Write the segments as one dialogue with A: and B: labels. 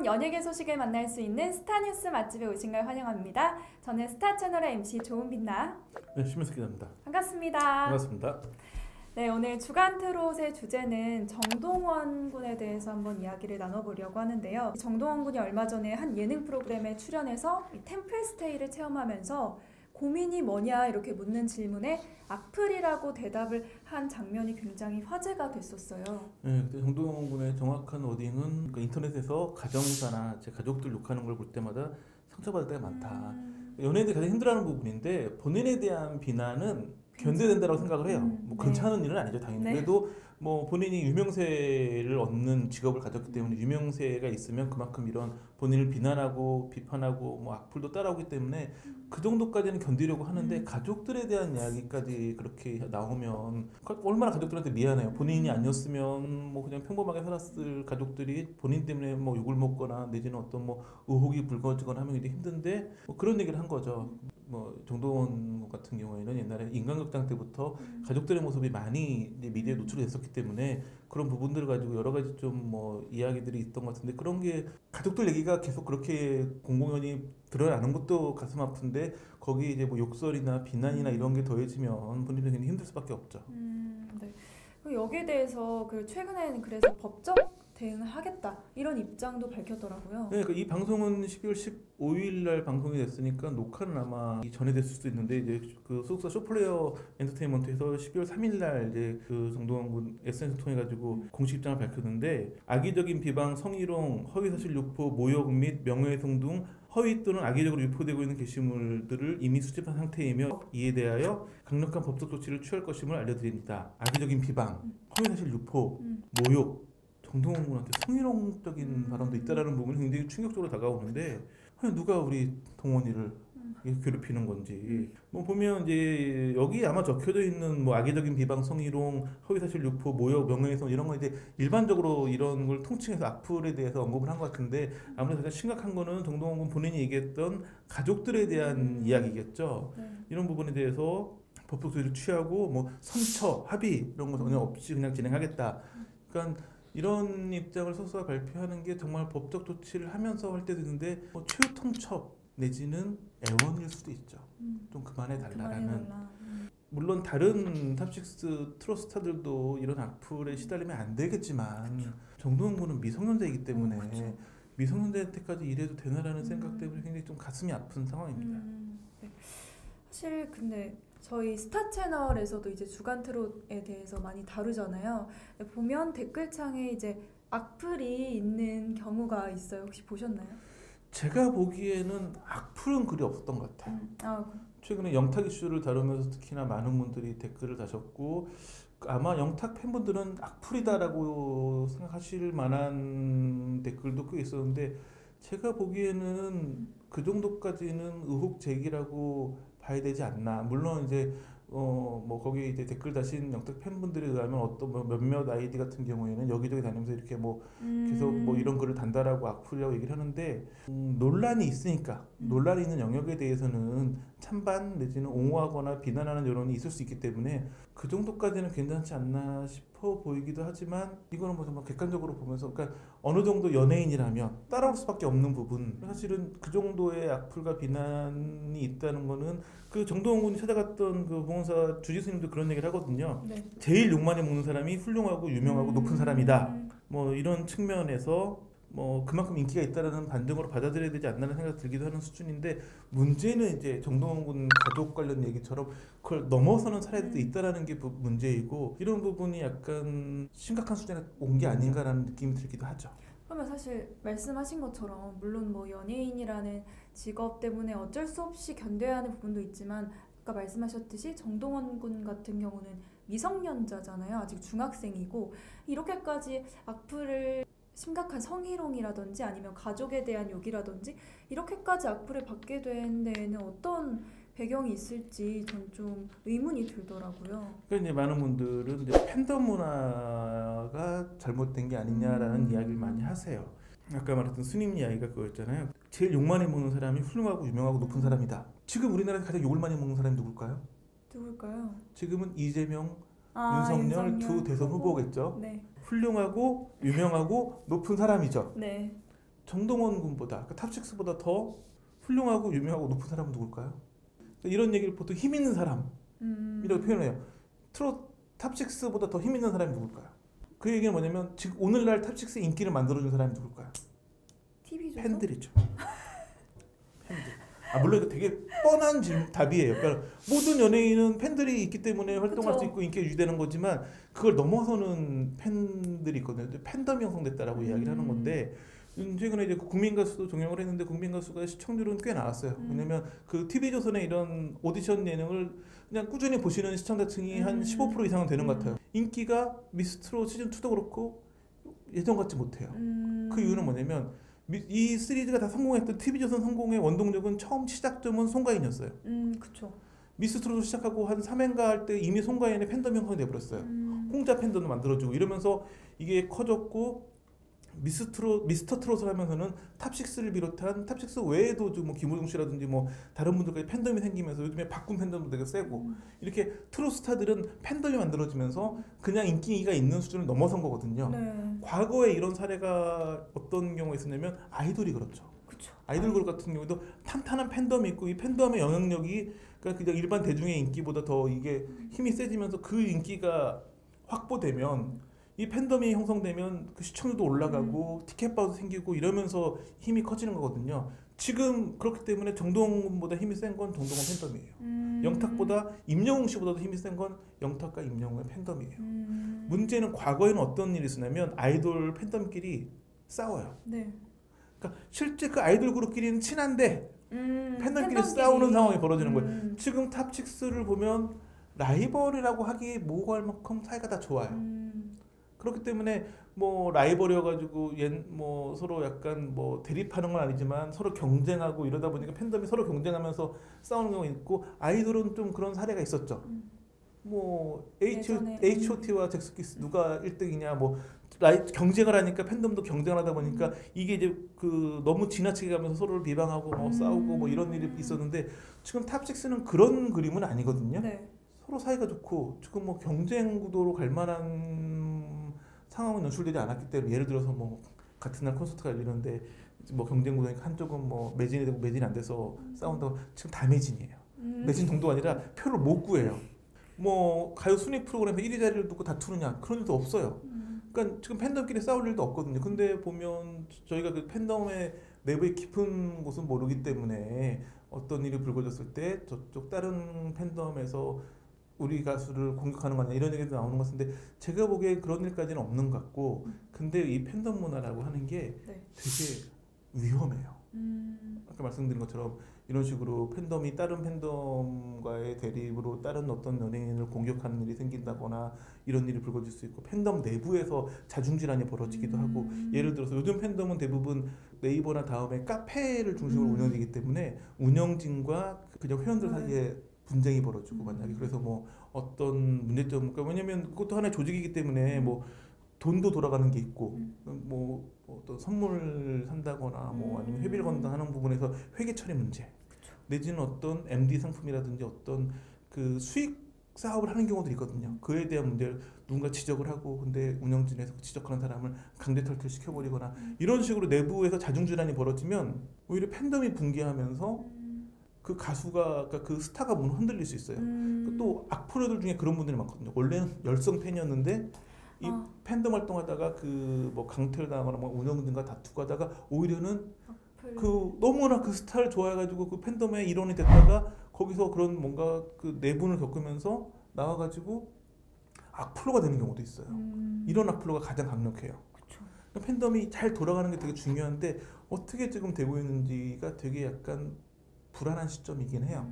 A: 여러분, 연예계 소식을 만날 수 있는 스타뉴스 맛집에 오신 걸 환영합니다. 저는 스타채널의 MC 조은빛나.
B: 네, 심현석 기자입니다.
A: 반갑습니다.
B: 반갑습니다.
A: 네, 오늘 주간 트롯의 주제는 정동원 군에 대해서 한번 이야기를 나눠보려고 하는데요. 정동원 군이 얼마 전에 한 예능 프로그램에 출연해서 템플스테이를 체험하면서 고민이 뭐냐 이렇게 묻는 질문에 악플이라고 대답을 한 장면이 굉장히 화제가 됐었어요.
B: 네, 그때 정동원 군의 정확한 워딩은 인터넷에서 가정사나 제 가족들 욕하는 걸 볼 때마다 상처받을 때가 많다. 연예인들이 가장 힘들어하는 부분인데 본인에 대한 비난은 견뎌낸다고 생각을 해요. 뭐 괜찮은 일은 아니죠, 당연히.
A: 네.
B: 그래도 뭐 본인이 유명세를 얻는 직업을 가졌기 때문에 유명세가 있으면 그만큼 이런 본인을 비난하고 비판하고 뭐 악플도 따라오기 때문에 그 정도까지는 견디려고 하는데 가족들에 대한 이야기까지 그렇게 나오면 얼마나 가족들한테 미안해요. 본인이 아니었으면 뭐 그냥 평범하게 살았을 가족들이 본인 때문에 뭐 욕을 먹거나 내지는 어떤 뭐 의혹이 불거지거나 하면 이제 힘든데 뭐 그런 얘기를 한 거죠. 뭐 정동원 같은 경우에는 옛날에 인간극장 때부터 가족들의 모습이 많이 이제 미디어에 노출이 됐었기 때문에 그런 부분들을 가지고 여러 가지 좀 뭐 이야기들이 있던 것 같은데 그런 게 가족들 얘기가 계속 그렇게 공공연히 드러나는 것도 가슴 아픈데 거기 이제 뭐 욕설이나 비난이나 이런 게 더해지면 본인은 굉장히 힘들 수밖에 없죠.
A: 네. 여기에 대해서 최근에는 그래서 법적 대응을 하겠다 이런 입장도 밝혔더라고요.
B: 네, 그러니까 이 방송은 12월 15일 날 방송이 됐으니까 녹화는 아마 이전에 됐을 수도 있는데 이제 그 소속사 쇼플레이어 엔터테인먼트에서 12월 3일 날 이제 그 정동원 군 SNS 통해 가지고 공식 입장을 밝혔는데 악의적인 비방, 성희롱, 허위사실 유포, 모욕 및 명예훼손 등 허위 또는 악의적으로 유포되고 있는 게시물들을 이미 수집한 상태이며 이에 대하여 강력한 법적 조치를 취할 것임을 알려드립니다. 악의적인 비방, 허위사실 유포, 모욕, 정동원 군한테 성희롱적인 발언도 있다라는 부분이 굉장히 충격적으로 다가오는데 누가 우리 동원이를 괴롭히는 건지 뭐 보면 이제 여기 아마 적혀져 있는 뭐 악의적인 비방, 성희롱, 허위사실 유포, 모욕, 명예훼손 이런 거 이제 일반적으로 이런 걸 통칭해서 악플에 대해서 언급을 한 것 같은데 아무래도 가장 심각한 거는 정동원 군 본인이 얘기했던 가족들에 대한 이야기겠죠. 이런 부분에 대해서 법적 조치를 취하고 뭐 선처, 합의 이런 거 전혀 없이 그냥 진행하겠다. 그러니까 이런 입장을 소속사가 발표하는 게 정말 법적 조치를 하면서 할 때도 있는데 뭐 최후 통첩 내지는 애원일 수도 있죠. 좀 그만해 달라라는. 물론 다른 탑식스 트롯 스타들도 이런 악플에 시달리면 안 되겠지만 정동원 군은 미성년자이기 때문에
A: 그렇죠.
B: 미성년자한테까지 이래도 되나라는 생각 때문에 굉장히 좀 가슴이 아픈 상황입니다.
A: 네. 사실 근데 저희 스타 채널에서도 이제 주간 트롯에 대해서 많이 다루잖아요. 보면 댓글창에 이제 악플이 있는 경우가 있어요. 혹시 보셨나요?
B: 제가 보기에는 악플은 그리 없었던 것 같아요. 최근에 영탁 이슈를 다루면서 특히나 많은 분들이 댓글을 다셨고 아마 영탁 팬분들은 악플이다라고 생각하실 만한 댓글도 꽤 있었는데 제가 보기에는 그 정도까지는 의혹 제기라고 봐야 되지 않나. 물론 이제 뭐 거기 이제 댓글 다신 영탁 팬분들에 의하면 어떤 뭐 몇몇 아이디 같은 경우에는 여기저기 다니면서 이렇게 뭐 계속 뭐 이런 글을 단다라고 악플이라고 얘기를 하는데 논란이 있으니까 논란이 있는 영역에 대해서는 찬반 내지는 옹호하거나 비난하는 여론이 있을 수 있기 때문에 그 정도까지는 괜찮지 않나 싶어 보이기도 하지만 이거는 뭐 정말 객관적으로 보면서 그러니까 어느 정도 연예인이라면 따라올 수밖에 없는 부분 사실은 그 정도의 악플과 비난이 있다는 거는 그 정동원 군이 찾아갔던 그 봉사 주지스님도 그런 얘기를 하거든요.
A: 네.
B: 제일 욕 많이 먹는 사람이 훌륭하고 유명하고 높은 사람이다. 뭐 이런 측면에서 뭐 그만큼 인기가 있다라는 반증으로 받아들여야 되지 않나라는 생각 들기도 하는 수준인데 문제는 이제 정동원 군 가족 관련 얘기처럼 그걸 넘어서는 사례도 있다라는 게 문제이고 이런 부분이 약간 심각한 수준에 온 게 아닌가라는 느낌이 들기도 하죠.
A: 그러면 사실 말씀하신 것처럼 물론 뭐 연예인이라는 직업 때문에 어쩔 수 없이 견뎌야 하는 부분도 있지만 아까 말씀하셨듯이 정동원 군 같은 경우는 미성년자잖아요. 아직 중학생이고 이렇게까지 악플을 심각한 성희롱이라든지 아니면 가족에 대한 욕이라든지 이렇게까지 악플을 받게 된 데에는 어떤 배경이 있을지 전 좀 의문이 들더라고요.
B: 그러니까 이제 많은 분들은 이제 팬덤 문화가 잘못된 게 아니냐라는 이야기를 많이 하세요. 아까 말했던 스님 이야기가 그거였잖아요. 제일 욕 많이 먹는 사람이 훌륭하고 유명하고 높은 사람이다. 지금 우리나라에서 가장 욕을 많이 먹는 사람이 누굴까요?
A: 누굴까요?
B: 지금은 이재명, 윤석열 두 대선 후보겠죠.
A: 네.
B: 훌륭하고 유명하고 높은 사람이죠.
A: 네.
B: 정동원 군보다 그러니까 탑식스보다 더 훌륭하고 유명하고 높은 사람은 누굴까요? 그러니까 이런 얘기를 보통 힘 있는 사람이라고 표현해요. 탑식스보다 더 힘 있는 사람이 누굴까요? 그 얘기는 뭐냐면 지금 오늘날 탑식스 인기를 만들어준 사람이 누굴까요?
A: TV조선?
B: 팬들이죠. 팬들. 물론 이거 되게 뻔한 답이에요. 그러니까 모든 연예인은 팬들이 있기 때문에 활동할
A: 그쵸.
B: 수 있고 인기가 유지되는 거지만 그걸 넘어서는 팬들이 있거든요. 팬덤이 형성됐다라고 이야기를 하는 건데 최근에 이제 국민 가수도 종영을 했는데 국민 가수가 시청률은 꽤 나왔어요. 왜냐면 그 TV조선의 이런 오디션 예능을 그냥 꾸준히 보시는 시청자층이 한 15% 이상은 되는 것 같아요. 인기가 미스트롯 시즌 2도 그렇고 예전 같지 못해요. 그 이유는 뭐냐면 이 시리즈가 다 성공했던 TV조선 성공의 원동력은 처음 시작점은 송가인이었어요.
A: 그쵸.
B: 미스트롯을 시작하고 한 3회인가 할 때 이미 송가인의 팬덤이 형성이 돼버렸어요. 홍자 팬덤도 만들어주고 이러면서 이게 커졌고 미스터 트롯을 하면서는 탑식스를 비롯한 탑식스 외에도 뭐 김호중 씨라든지 뭐 다른 분들까지 팬덤이 생기면서 요즘에 박군 팬덤도 되게 세고 이렇게 트롯 스타들은 팬덤이 만들어지면서 그냥 인기가 있는 수준을 넘어선 거거든요.
A: 네.
B: 과거에 이런 사례가 어떤 경우가 있었냐면 아이돌이 그렇죠.
A: 그쵸.
B: 아이돌 그룹 같은 경우도 탄탄한 팬덤이 있고 이 팬덤의 영향력이 그러니까 그냥 일반 대중의 인기보다 더 이게 힘이 세지면서 그 인기가 확보되면 이 팬덤이 형성되면 그 시청률도 올라가고 티켓바도 생기고 이러면서 힘이 커지는 거거든요. 지금 그렇기 때문에 정동원보다 힘이 센 건 정동원 팬덤이에요. 영탁보다 임영웅 씨보다도 힘이 센 건 영탁과 임영웅의 팬덤이에요. 문제는 과거에는 어떤 일이 있었냐면 아이돌 팬덤끼리 싸워요.
A: 네.
B: 그러니까 실제 그 아이돌 그룹끼리는 친한데 팬덤끼리
A: 팬덤끼리.
B: 싸우는 상황이 벌어지는 거예요. 지금 탑식스를 보면 라이벌이라고 하기 모호할 만큼 사이가 다 좋아요. 그렇기 때문에 뭐 라이벌이어가지고 뭐 서로 약간 뭐 대립하는 건 아니지만 서로 경쟁하고 이러다 보니까 팬덤이 서로 경쟁하면을 싸우는 경우가 있고 아이돌은 좀 그런 사례가 있었죠. 뭐
A: 예전에,
B: H.O.T.와 잭스키스 누가 1등이냐 뭐 경쟁을 하니까 팬덤도 경쟁을 하다 보니까 이게 이제 그 너무 지나치게 가면서 서로를 비방하고 뭐 싸우고 뭐 이런 일이 있었는데 지금 탑식스는 그런 그림은 아니거든요.
A: 네.
B: 서로 사이가 좋고 지금 뭐 경쟁 구도로 갈 만한 상황은 연출되지 않았기 때문에 예를 들어서 뭐 같은 날 콘서트가 열리는데 뭐 경쟁 구도니까 한쪽은 뭐 매진이 되고 매진이 안 돼서 싸운다고 지금 다 매진이에요. 매진 정도가 아니라 표를 못 구해요. 뭐 가요 순위 프로그램에 1위 자리를 두고 다투느냐 그런 일도 없어요. 그러니까 지금 팬덤끼리 싸울 일도 없거든요. 근데 보면 저희가 그 팬덤의 내부의 깊은 곳은 모르기 때문에 어떤 일이 불거졌을 때 저쪽 다른 팬덤에서 우리 가수를 공격하는 거냐 이런 얘기도 나오는 것 같은데 제가 보기에 그런 일까지는 없는 것 같고 근데 이 팬덤 문화라고 하는 게
A: 네.
B: 되게 위험해요. 아까 말씀드린 것처럼 이런 식으로 팬덤이 다른 팬덤과의 대립으로 다른 어떤 연예인을 공격하는 일이 생긴다거나 이런 일이 불거질 수 있고 팬덤 내부에서 자중질환이 벌어지기도 하고 예를 들어서 요즘 팬덤은 대부분 네이버나 다음에 카페를 중심으로 운영되기 때문에 운영진과 그냥 회원들 사이에 분쟁이 벌어지고 만약에 그래서 뭐 어떤 문제점 그러니까 왜냐면 그것도 하나의 조직이기 때문에 뭐 돈도 돌아가는 게 있고 뭐 어떤 선물 산다거나 뭐 아니면 회비를 건다 하는 부분에서 회계 처리 문제 내지는 어떤 MD 상품이라든지 어떤 그 수익 사업을 하는 경우도 있거든요. 그에 대한 문제를 누군가 지적을 하고 근데 운영진에서 지적하는 사람을 강제 탈퇴시켜버리거나 이런 식으로 내부에서 자중질환이 벌어지면 오히려 팬덤이 붕괴하면서 그 가수가 그러니까 그 스타가 흔들릴 수 있어요. 또 악플러들 중에 그런 분들이 많거든요. 원래는 열성 팬이었는데 이 팬덤 활동하다가 그 뭐 강퇴를 당하거나 뭐 운영진과 다투고 하다가 오히려는 그 너무나 그 스타를 좋아해가지고 그 팬덤의 일원이 됐다가 거기서 그런 뭔가 그 내분을 겪으면서 나와가지고 악플러가 되는 경우도 있어요. 이런 악플러가 가장 강력해요. 그러니까 팬덤이 잘 돌아가는 게 되게 중요한데 어떻게 지금 되고 있는지가 되게 약간 불안한 시점이긴 해요.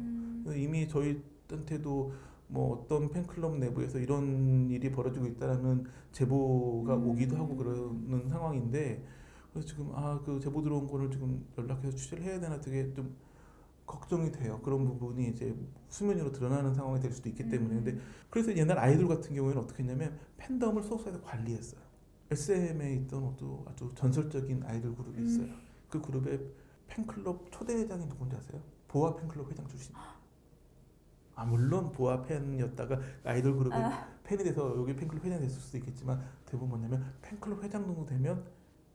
B: 이미 저희한테도 뭐 어떤 팬클럽 내부에서 이런 일이 벌어지고 있다라는 제보가 오기도 하고 그러는 상황인데 그래서 지금 그 제보 들어온 거를 지금 연락해서 취재를 해야 되나 되게 좀 걱정이 돼요. 그런 부분이 이제 수면 위로 드러나는 상황이 될 수도 있기 때문에 근데 그래서 옛날 아이돌 같은 경우에는 어떻게 했냐면 팬덤을 소속사에서 관리했어요. SM에 있던 아주 전설적인 아이돌 그룹이 있어요. 그 그룹의 팬클럽 초대회장이 누군지 아세요? 보아 팬클럽 회장 출신. 물론 보아 팬이었다가 아이돌 그룹의 팬이 돼서 여기 팬클럽 회장이 됐을 수도 있겠지만 대부분 뭐냐면 팬클럽 회장 정도 되면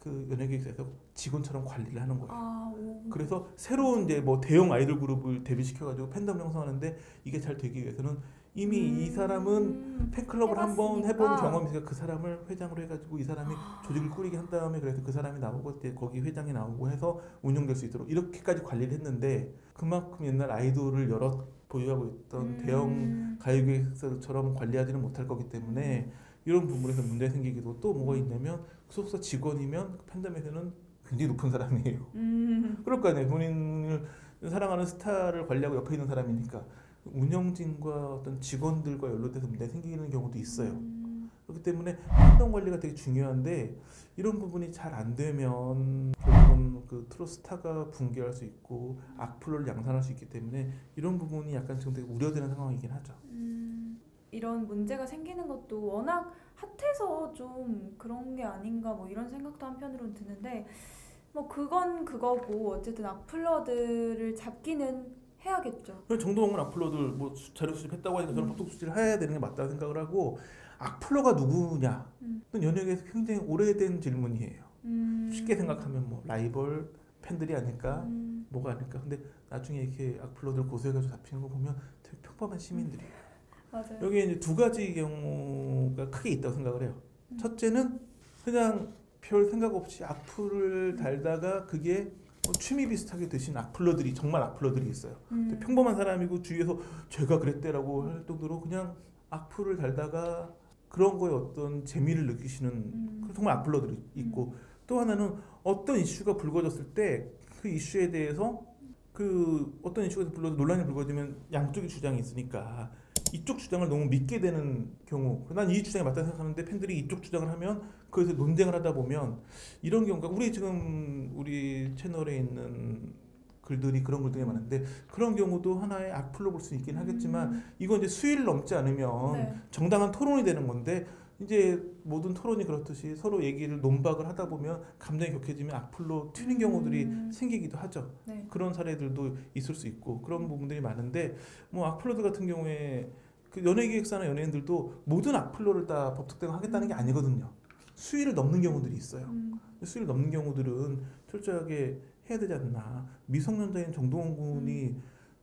B: 그 연예기획사에서 직원처럼 관리를 하는 거예요.
A: 오.
B: 그래서 새로운 이제 뭐 대형 아이돌 그룹을 데뷔시켜가지고 팬덤 형성하는데 이게 잘 되기 위해서는 이미 이 사람은 팬클럽을 한번 해본 경험이 있으니까 그 사람을 회장으로 해가지고 이 사람이 조직을 꾸리게 한 다음에 그래서 그 사람이 나오고 거기 회장이 나오고 해서 운영될 수 있도록 이렇게까지 관리를 했는데 그만큼 옛날 아이돌을 여러 보유하고 있던 대형 가요기획사처럼 관리하지는 못할 거기 때문에 이런 부분에서 문제가 생기기도 또 뭐가 있냐면 소속사 직원이면 팬덤에서는 굉장히 높은 사람이에요. 그럴 거 아니에요. 본인을 사랑하는 스타를 관리하고 옆에 있는 사람이니까 운영진과 어떤 직원들과 연루돼서 문제 생기는 경우도 있어요. 그렇기 때문에 팬덤 관리가 되게 중요한데 이런 부분이 잘 안 되면 결국은 그 트로스타가 붕괴할 수 있고 악플러를 양산할 수 있기 때문에 이런 부분이 약간 지금 되게 우려되는 상황이긴 하죠.
A: 이런 문제가 생기는 것도 워낙 핫해서 좀 그런 게 아닌가 뭐 이런 생각도 한편으로는 드는데 뭐 그건 그거고 어쨌든 악플러들을 잡기는 해야겠죠.
B: 정동원 악플러들 뭐 자료 수집했다고 하니까 저는 법적 수집을 해야 되는 게 맞다고 생각을 하고 악플러가 누구냐? 연예계에서 굉장히 오래된 질문이에요. 쉽게 생각하면 뭐 라이벌 팬들이 아닐까? 뭐가 아닐까? 근데 나중에 이렇게 악플러들 고소해가지고 잡히는 거 보면 되게 평범한 시민들이에요.
A: 맞아요.
B: 여기에 이제 두 가지 경우가 크게 있다고 생각을 해요. 첫째는 그냥 별 생각 없이 악플을 달다가 그게 취미 비슷하게 드신 악플러들이 정말 악플러들이 있어요. 평범한 사람이고 주위에서 제가 그랬대라고 할 정도로 그냥 악플을 달다가 그런 거에 어떤 재미를 느끼시는 정말 악플러들이 있고 또 하나는 어떤 이슈가 불거졌을 때 그 이슈에 대해서 그 어떤 이슈가 불거져 논란이 불거지면 양쪽의 주장이 있으니까 이쪽 주장을 너무 믿게 되는 경우 난 이 주장이 맞다고 생각하는데 팬들이 이쪽 주장을 하면 그래서 논쟁을 하다 보면 이런 경우가 우리 채널에 있는 글들이 그런 글들이 많은데 그런 경우도 하나의 악플로 볼 수 있긴 하겠지만 이건 이제 수위를 넘지 않으면 정당한 토론이 되는 건데 이제 모든 토론이 그렇듯이 서로 얘기를 논박을 하다 보면 감정이 격해지면 악플로 튀는 경우들이 생기기도 하죠. 그런 사례들도 있을 수 있고 그런 부분들이 많은데 뭐 악플러들 같은 경우에 그 연예기획사나 연예인들도 모든 악플러를 다 법적 대응하겠다는 게 아니거든요. 수위를 넘는 경우들이 있어요. 수위를 넘는 경우들은 철저하게 해야 되지 않나. 미성년자인 정동원 군이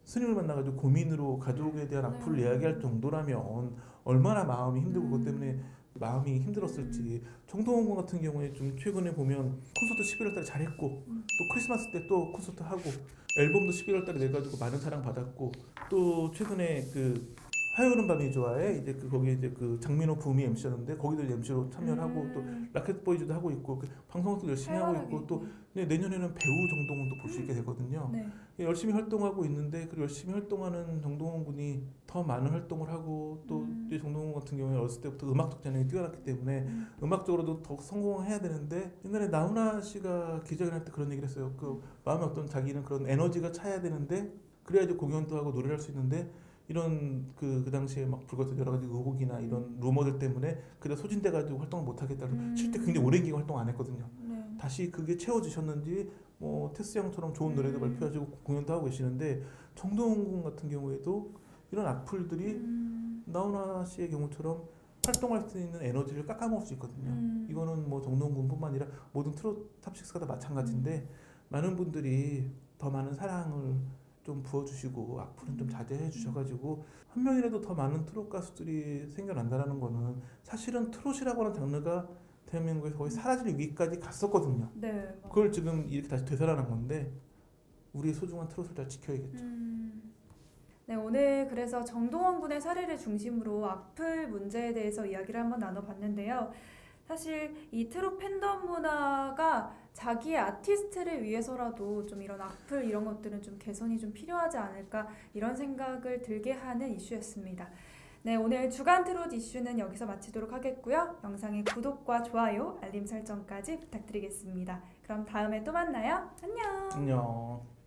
B: 스님을 만나가지고 고민으로 가족에 대한 악플을 이야기할 정도라면 얼마나 마음이 힘들고 그것 때문에 마음이 힘들었을지. 정동원 군 같은 경우에 좀 최근에 보면 콘서트 11월 달에 잘했고 또 크리스마스 때 또 콘서트 하고 앨범도 11월 달에 내가지고 많은 사랑 받았고 또 최근에 그 화요일은 밤이 좋아해 이제 거기에 이제 그 장민호 부미 MC였는데 거기도 MC로 참여를 하고 또 라켓 보이즈도 하고 있고 방송도 열심히 하고 있고 또 내년에는 배우 정동원도 볼 수 있게 되거든요. 열심히 활동하고 있는데 그 열심히 활동하는 정동원 군이 더 많은 활동을 하고 또 정동원 같은 경우에 어렸을 때부터 음악적 재능이 뛰어났기 때문에 음악적으로도 더 성공해야 되는데 옛날에 나훈아 씨가 기자회견할 때 그런 얘기를 했어요. 그 마음에 어떤 자기는 그런 에너지가 차야 되는데 그래야지 공연도 하고 노래를 할 수 있는데 이런 그 당시에 막 불거졌던 여러 가지 의혹이나 이런 루머들 때문에 그래 소진돼가지고 활동을 못 하겠다고 실제 굉장히 오랜 기간 활동 안 했거든요. 다시 그게 채워지셨는지 뭐 테스 양처럼 좋은 노래도 발표하시고 공연도 하고 계시는데 정동원 군 같은 경우에도 이런 악플들이 나훈아 씨의 경우처럼 활동할 수 있는 에너지를 깎아먹을 수 있거든요. 이거는 뭐 정동원 군뿐만 아니라 모든 트롯 탑식스가 다 마찬가지인데 많은 분들이 더 많은 사랑을 좀 부어주시고 악플은 좀 자제해 주셔가지고 한 명이라도 더 많은 트롯 가수들이 생겨난다는 거는 사실은 트롯이라고 하는 장르가 대한민국에서 거의 사라질 위기까지 갔었거든요. 그걸 지금 이렇게 다시 되살아난 건데 우리의 소중한 트롯을 잘 지켜야겠죠.
A: 네, 오늘 그래서 정동원 군의 사례를 중심으로 악플 문제에 대해서 이야기를 한번 나눠봤는데요. 사실 이 트롯 팬덤 문화가 자기의 아티스트를 위해서라도 좀 이런 악플 이런 것들은 좀 개선이 좀 필요하지 않을까 이런 생각을 들게 하는 이슈였습니다. 네, 오늘 주간 트롯 이슈는 여기서 마치도록 하겠고요. 영상의 구독과 좋아요, 알림 설정까지 부탁드리겠습니다. 그럼 다음에 또 만나요. 안녕.
B: 안녕.